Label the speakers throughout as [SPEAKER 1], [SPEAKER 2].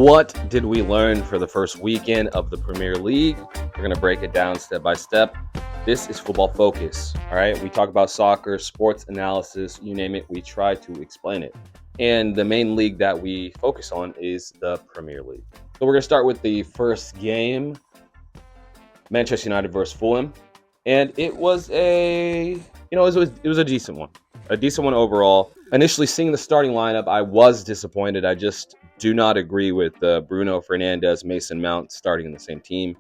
[SPEAKER 1] what did we learn for the first weekend of the Premier League? We're going to break it down step by step. This is Football Focus. All right. We talk about soccer, sports analysis, you name it. We try to explain it. And the main league that we focus on is the Premier League. So we're going to start with the first game, Manchester United versus Fulham. And it was it was a decent one. A decent one overall. Initially seeing the starting lineup, I was disappointed. I just do not agree with Bruno Fernandes, Mason Mount starting in the same team.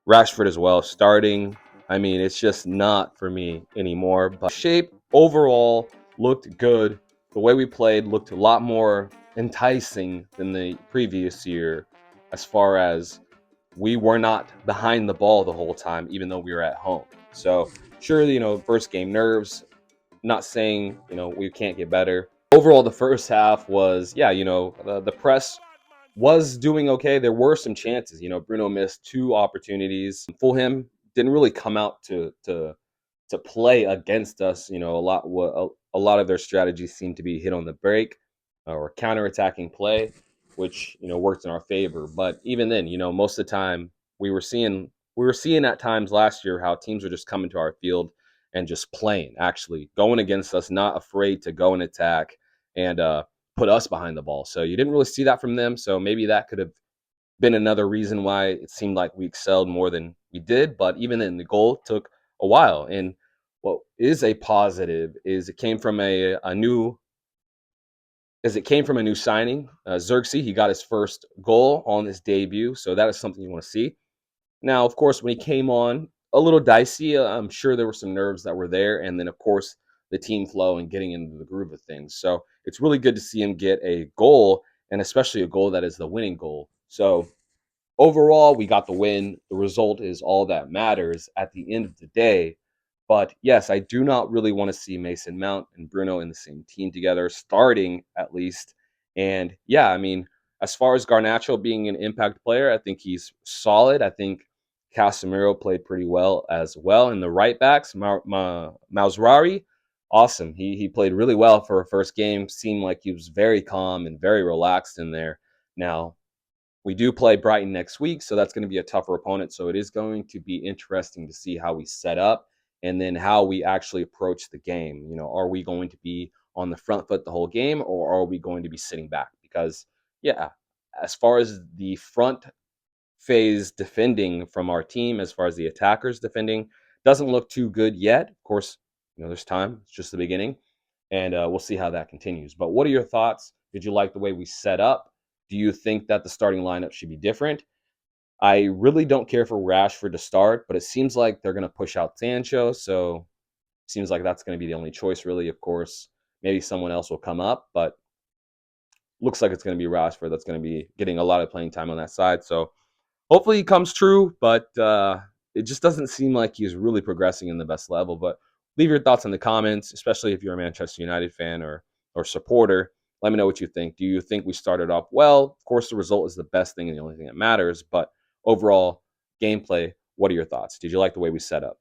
[SPEAKER 1] Rashford as well starting. I mean, it's just not for me anymore. But shape overall looked good. The way we played looked a lot more enticing than the previous year, as far as we were not behind the ball the whole time, even though we were at home. So sure, first game nerves. Not saying we can't get better. Overall, the first half was the press was doing okay. There were some chances. Bruno missed 2 opportunities. Fulham didn't really come out to play against us. A lot of their strategies seemed to be hit on the break or counterattacking play, which worked in our favor. But even then, most of the time we were seeing at times last year how teams were just coming to our field and just playing, actually going against us, not afraid to go and attack and put us behind the ball. So you didn't really see that from them. So maybe that could have been another reason why it seemed like we excelled more than we did. But even then, the goal took a while. And what is a positive is it came from a new signing, Xerxes. He got his first goal on his debut, so that is something you want to see. Now, of course, when he came on, a little dicey. I'm sure there were some nerves that were there, and then, of course, the team flow and getting into the groove of things. So it's really good to see him get a goal, and especially a goal that is the winning goal. So overall, we got the win. The result is all that matters at the end of the day. But yes, I do not really want to see Mason Mount and Bruno in the same team together, starting at least. And yeah, I mean, as far as Garnacho being an impact player, I think he's solid. I think Casemiro played pretty well as well. And the right backs, Mauzrari, awesome. He played really well for a first game. Seemed like he was very calm and very relaxed in there. Now, we do play Brighton next week, so that's going to be a tougher opponent. So it is going to be interesting to see how we set up and then how we actually approach the game. Are we going to be on the front foot the whole game, or are we going to be sitting back? Because, yeah, as far as the front phase defending from our team, as far as the attackers defending, doesn't look too good yet. Of course, there's time. It's just the beginning, and we'll see how that continues. But what are your thoughts? Did you like the way we set up? Do you think that the starting lineup should be different? I really don't care for Rashford to start, but it seems like they're going to push out Sancho, so it seems like that's going to be the only choice, really. Of course, maybe someone else will come up, but looks like it's going to be Rashford that's going to be getting a lot of playing time on that side. So hopefully he comes true, but it just doesn't seem like he's really progressing in the best level. But leave your thoughts in the comments, especially if you're a Manchester United fan or supporter. Let me know what you think. Do you think we started off well? Of course, the result is the best thing and the only thing that matters. But overall, gameplay, what are your thoughts? Did you like the way we set up?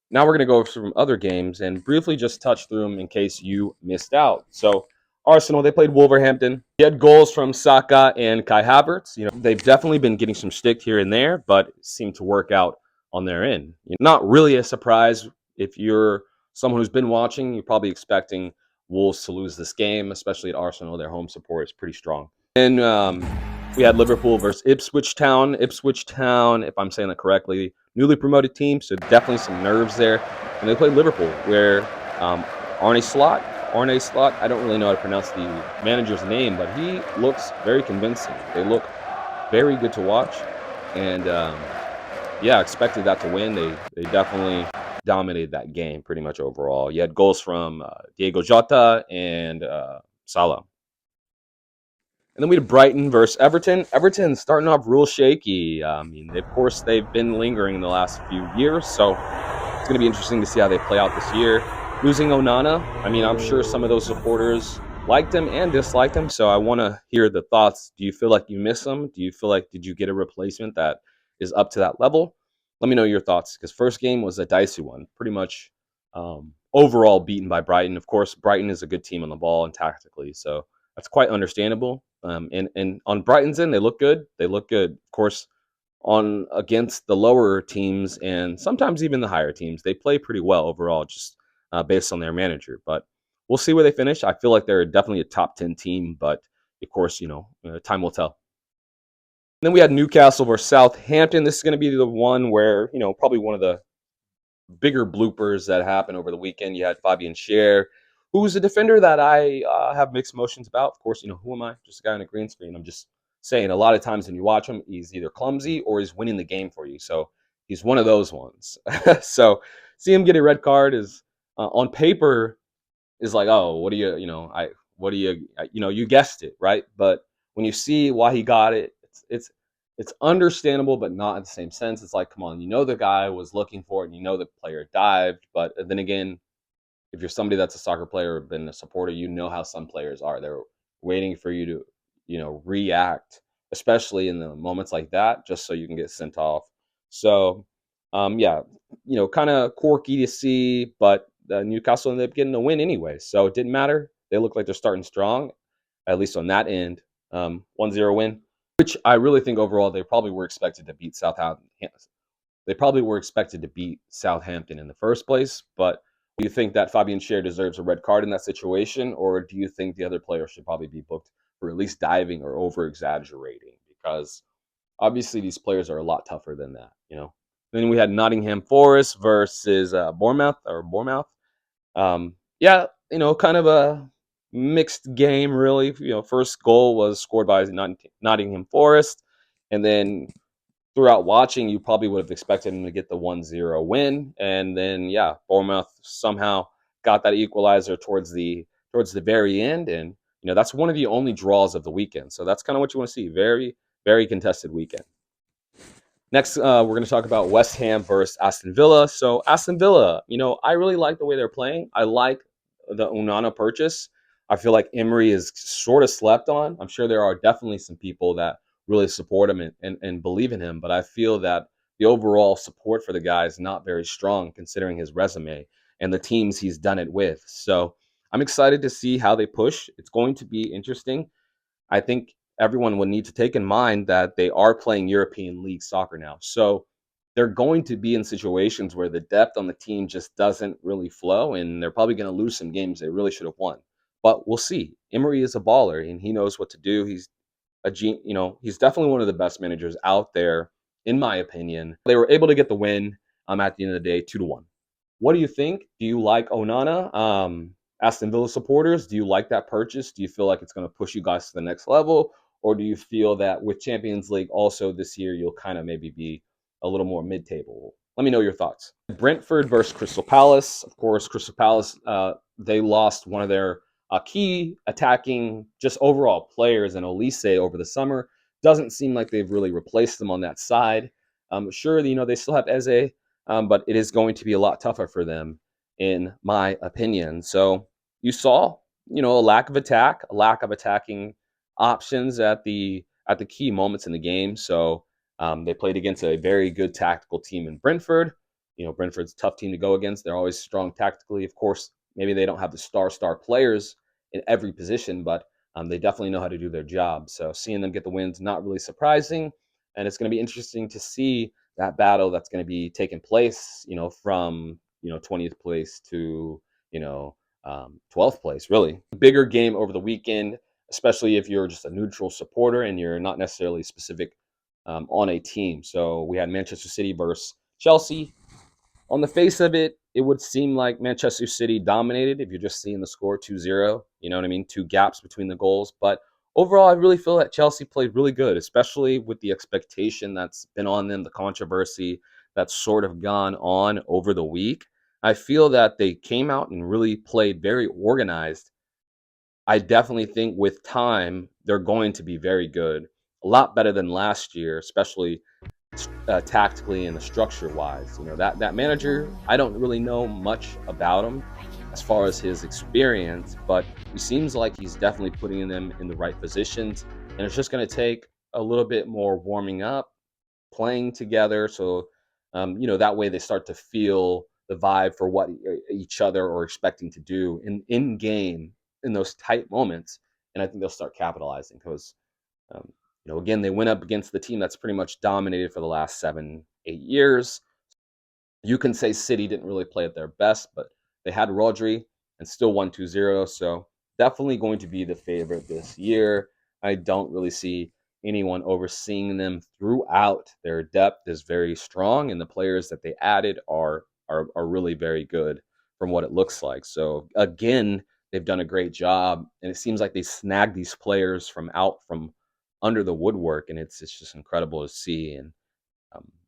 [SPEAKER 1] Now we're going to go over some other games and briefly just touch through them in case you missed out. So Arsenal, they played Wolverhampton. He had goals from Saka and Kai Havertz. They've definitely been getting some stick here and there, but seem to work out on their end. Not really a surprise. If you're someone who's been watching, you're probably expecting Wolves to lose this game, especially at Arsenal. Their home support is pretty strong. And we had Liverpool versus Ipswich Town. Ipswich Town, if I'm saying that correctly, newly promoted team, so definitely some nerves there. And they played Liverpool, where Arne Slot, I don't really know how to pronounce the manager's name, but he looks very convincing. They look very good to watch. And expected that to win. They definitely dominated that game pretty much overall. You had goals from Diego Jota and Salah. And then we had Brighton versus Everton. Everton starting off real shaky. Of course, they've been lingering in the last few years, so it's going to be interesting to see how they play out this year. Losing Onana, I'm sure some of those supporters liked him and disliked him, so I want to hear the thoughts. Do you feel like you miss him? Do you feel like did you get a replacement that is up to that level? Let me know your thoughts, because first game was a dicey one, pretty much overall beaten by Brighton. Of course, Brighton is a good team on the ball and tactically, so that's quite understandable. And on Brighton's end, they look good. They look good. Of course, on against the lower teams and sometimes even the higher teams, they play pretty well overall, just based on their manager. But we'll see where they finish. I feel like they're definitely a top 10 team, but of course, time will tell. And then we had Newcastle versus Southampton. This is going to be the one where, probably one of the bigger bloopers that happened over the weekend. You had Fabian Schär, who's a defender that I have mixed emotions about. Of course, who am I? Just a guy on a green screen. I'm just saying a lot of times when you watch him, he's either clumsy or he's winning the game for you. So he's one of those ones. So see him get a red card is on paper is like, oh, what do what do you guessed it, right? But when you see why he got it, it's understandable, but not in the same sense. It's like, come on, the guy was looking for it, and the player dived. But then again, if you're somebody that's a soccer player or been a supporter, you know how some players are. They're waiting for you to, react, especially in the moments like that, just so you can get sent off. So, yeah, kind of quirky to see, but Newcastle ended up getting a win anyway. So it didn't matter. They look like they're starting strong, at least on that end. 1-0 win, which I really think overall they probably were expected to beat Southampton. They probably were expected to beat Southampton in the first place, but do you think that Fabian Schär deserves a red card in that situation, or do you think the other player should probably be booked for at least diving or over exaggerating? Because obviously these players are a lot tougher than that. Then we had Nottingham Forest versus Bournemouth. Yeah, kind of a mixed game, really. First goal was scored by Nottingham Forest, and then throughout watching, you probably would have expected him to get the 1-0 win. And then, yeah, Bournemouth somehow got that equalizer towards the very end. And, that's one of the only draws of the weekend. So that's kind of what you want to see. Very, very contested weekend. Next, we're going to talk about West Ham versus Aston Villa. So Aston Villa, I really like the way they're playing. I like the Onana purchase. I feel like Emery is sort of slept on. I'm sure there are definitely some people that really support him and believe in him, but I feel that the overall support for the guy is not very strong considering his resume and the teams he's done it with. So I'm excited to see how they push. It's going to be interesting. I think everyone would need to take in mind that they are playing European League soccer now. So they're going to be in situations where the depth on the team just doesn't really flow, and they're probably going to lose some games they really should have won. But we'll see. Emery is a baller, and he knows what to do. He's definitely one of the best managers out there, in my opinion. They were able to get the win at the end of the day, 2-1. What do you think? Do you like Onana? Aston Villa supporters, do you like that purchase? Do you feel like it's going to push you guys to the next level? Or do you feel that with Champions League also this year, you'll kind of maybe be a little more mid-table? Let me know your thoughts. Brentford versus Crystal Palace. Of course, Crystal Palace, they lost one of their key attacking, just overall players in Olise over the summer. Doesn't seem like they've really replaced them on that side. Sure, they still have Eze, but it is going to be a lot tougher for them, in my opinion. So you saw, a lack of attacking options at the key moments in the game. So they played against a very good tactical team in Brentford. Brentford's a tough team to go against. They're always strong tactically. Of course, maybe they don't have the star players in every position, but they definitely know how to do their job. So seeing them get the wins, not really surprising. And it's going to be interesting to see that battle that's going to be taking place, from 20th place to 12th place. Really bigger game over the weekend, especially if you're just a neutral supporter and you're not necessarily specific on a team. So we had Manchester City versus Chelsea. On the face of it, it would seem like Manchester City dominated if you're just seeing the score 2-0. You know what I mean? Two gaps between the goals. But overall, I really feel that Chelsea played really good, especially with the expectation that's been on them, the controversy that's sort of gone on over the week. I feel that they came out and really played very organized. I definitely think with time, they're going to be very good, a lot better than last year, especially tactically and the structure wise. That manager, I don't really know much about him as far as his experience, but he seems like he's definitely putting them in the right positions, and it's just going to take a little bit more warming up, playing together, so that way they start to feel the vibe for what each other are expecting to do in game in those tight moments, and I think they'll start capitalizing because, um, again, they went up against the team that's pretty much dominated for the last 7, 8 years. You can say City didn't really play at their best, but they had Rodri and still won 2-0. So definitely going to be the favorite this year. I don't really see anyone overseeing them throughout. Their depth is very strong, and the players that they added are really very good from what it looks like. So again, they've done a great job, and it seems like they snagged these players from under the woodwork, and it's just incredible to see. And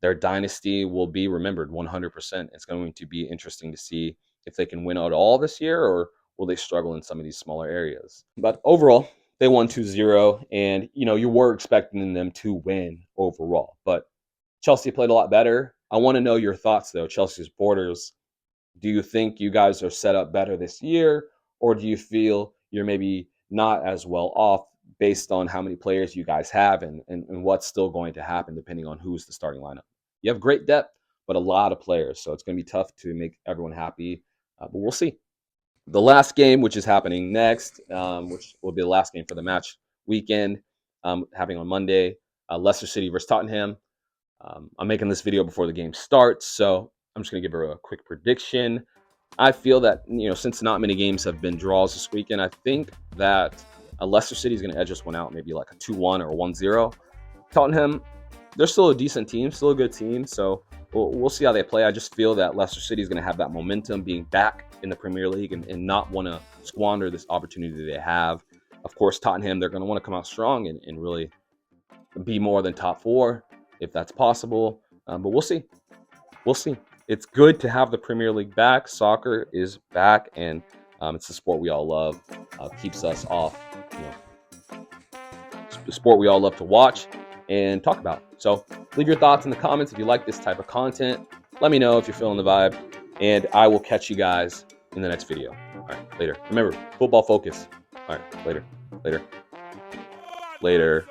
[SPEAKER 1] their dynasty will be remembered 100%. It's going to be interesting to see if they can win out all this year or will they struggle in some of these smaller areas. But overall, they won 2-0, and you were expecting them to win overall. But Chelsea played a lot better. I want to know your thoughts, though, Chelsea supporters. Do you think you guys are set up better this year, or do you feel you're maybe not as well off based on how many players you guys have and what's still going to happen depending on who's the starting lineup? You have great depth, but a lot of players, so it's going to be tough to make everyone happy, but we'll see. The last game, which is happening next, which will be the last game for the match weekend, happening on Monday, Leicester City versus Tottenham. I'm making this video before the game starts, so I'm just going to give her a quick prediction. I feel that, since not many games have been draws this weekend, I think that Leicester City is going to edge us one out, maybe like a 2-1 or a 1-0. Tottenham, they're still a decent team, still a good team, so we'll see how they play. I just feel that Leicester City is going to have that momentum being back in the Premier League and not want to squander this opportunity they have. Of course, Tottenham, they're going to want to come out strong and really be more than top four if that's possible, but we'll see. We'll see. It's good to have the Premier League back. Soccer is back, and it's the sport we all love. Keeps us off, the sport we all love to watch and talk about. So leave your thoughts in the comments if you like this type of content. Let me know if you're feeling the vibe, and I will catch you guys in the next video. All right, later. Remember, football focus. All right, later.